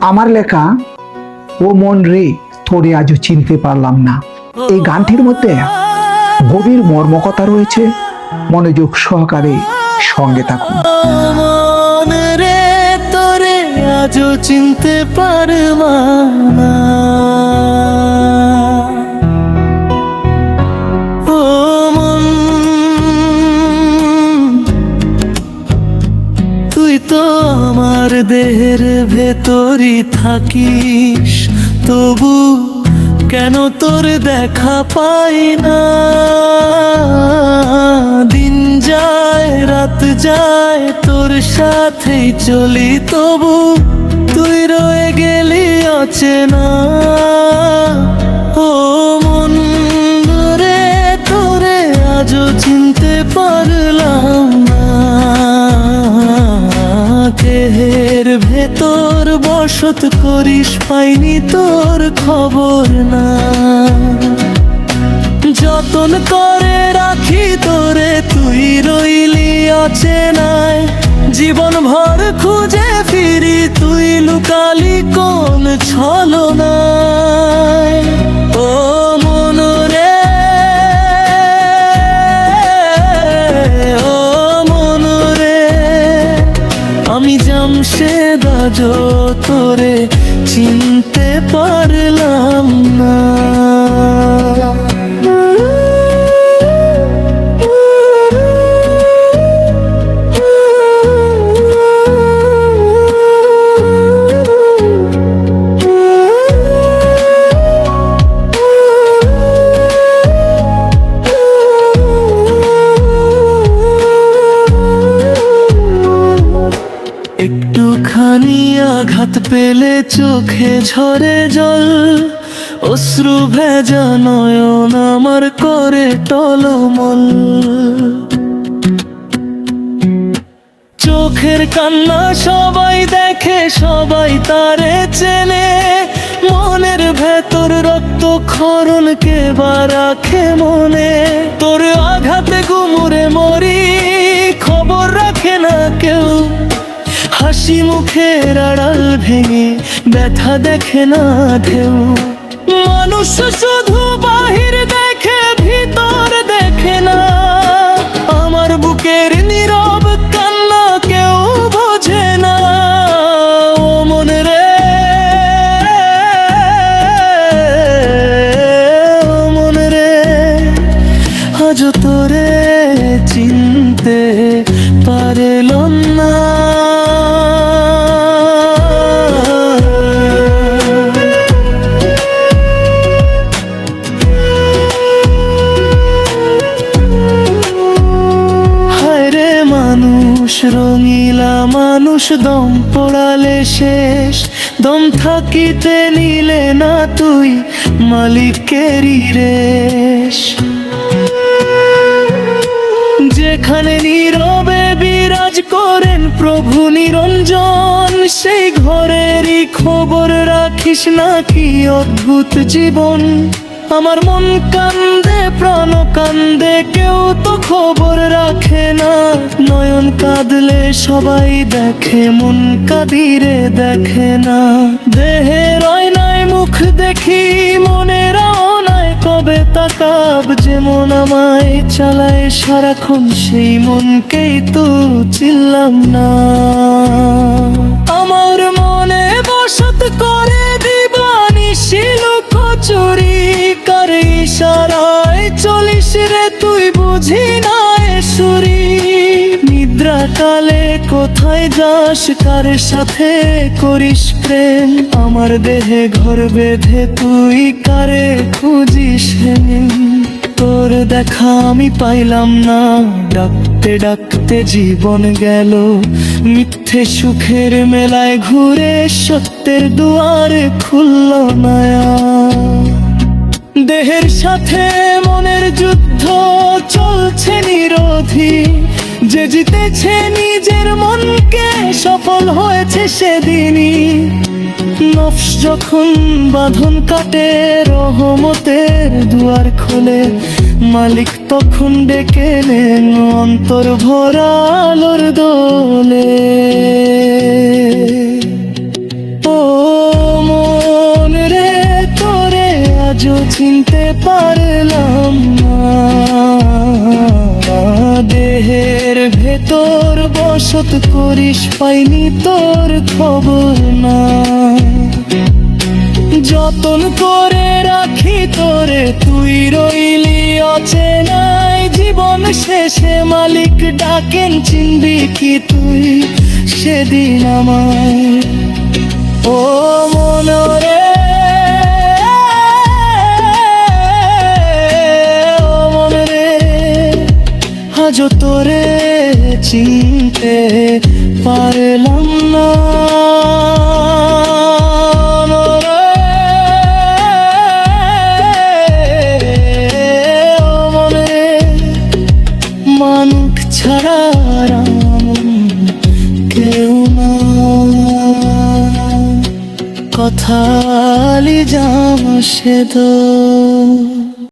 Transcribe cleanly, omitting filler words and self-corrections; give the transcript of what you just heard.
আমার লেখা ও মন রে তোরে আজও চিনতে পারলাম না, এই গানটির মধ্যে গভীর মর্মকথা রয়েছে। মনোযোগ সহকারে সঙ্গে থাকুন। মন রে তোরে আজও চিনতে পারলাম না, ও মন তুই তো আমার দেহের ভেতরই থাকিস, তবু কেন তোর দেখা পাই না। দিন যায় রাত যায় তোর সাথেই চলি, তবু তুই রয়ে গেলি অচেনা। ও মন রে তোরে আজও চিনতে পারলাম না, দেহের ভেতর বসত করিস পাইনি তোর খবর না। যতন করে রাখি তোরে তুই রইলি অচেনায়, জীবন ভর খুঁজে ফিরি তুই লুকালি কোন ছলনায়। ও মন রে ও মন রে আমি জামশেদ আজও তোরে চিনতে পারলাম না। একটুখানি আঘাত পেলে চোখে ঝরে জল, অশ্রু ভেজা নয়ন আমার করে টলমল। চোখের কান্না সবাই দেখে সবাই তারে চেনে, মনের ভেতর রক্ত ক্ষরণ কে বা রাখে মনে। তোর আঘাতে গুমুরে মরি খবর রাখে না কেউ, হাসি মুখের আড়াল ভেঙে ব্যথা দেখে না ঢেউ। মানুষ শুধু বাহির দেখে ভিতর দেখে না, আমার বুকের নীরব কান্না কেউ বোঝে না। ও মন রে ও মন রে আজও তোরে চিনতে পারলাম না। রঙিলা মানুষ দম পড়ালে শেষ, দম থাকিতে নিলে না তুই মালিকেরই রেশ। যেখানে নীরবে বিরাজ করেন প্রভু নিরঞ্জন, সেই ঘরেরই খবর রাখিস নাকি অদ্ভুত জীবন। আমার মন কান্দে প্রাণ কান্দে কেউ তো খবর রাখে না, নয়ন কাঁদলে সবাই দেখে মন কাঁদিরে দেখে না। দেহের আয়নায় মুখ দেখি মনের আয়নায় কবে তাকাব, যেমন আমায় চালায় সারাক্ষণ সেই মনকেই তো চিনলাম না। আমার মনে বসত করে দিবানিশি লুকোচুরি, কার ইশারায় চলিস রে তুই বুঝি না সুরি। নিদ্রা কালে কোথায় যাস কার সাথে করিস প্রেম, আমার দেহে ঘর বেঁধে তুই কারে খুঁজিস। তোর দেখা আমি পাইলাম না, ডাকতে ডাকতে জীবন গেল মিথ্যে সুখের মেলায় ঘুরে, সত্যের দুয়ার খুলল না। দেহের সাথে মনের যুদ্ধ চলছে নিরোধী, যে জিতেছে নিজের মনকে সফল হয়েছে সেদিনই। নফস যখন বাঁধন কাটে রহমতের দুয়ার খোলে, মালিক তখন ডেকে নেন অন্তর ভরা আলোর দোলে। চিনতে পারলাম না। দেহের ভেতর বসত করিস, পাইনি তোর খবর না। যতন করে রাখি তোরে, তুই রইলি অচেনায়। জীবন শেষে মালিক ডাকেন, চিনবি কি তুই সেদিন আমায়? ও মনরে, ও মনরে, আজও তোরে চিনতে পারলাম না। মানুষ ছাড়া আর কেউ না। কথা জামশেদ।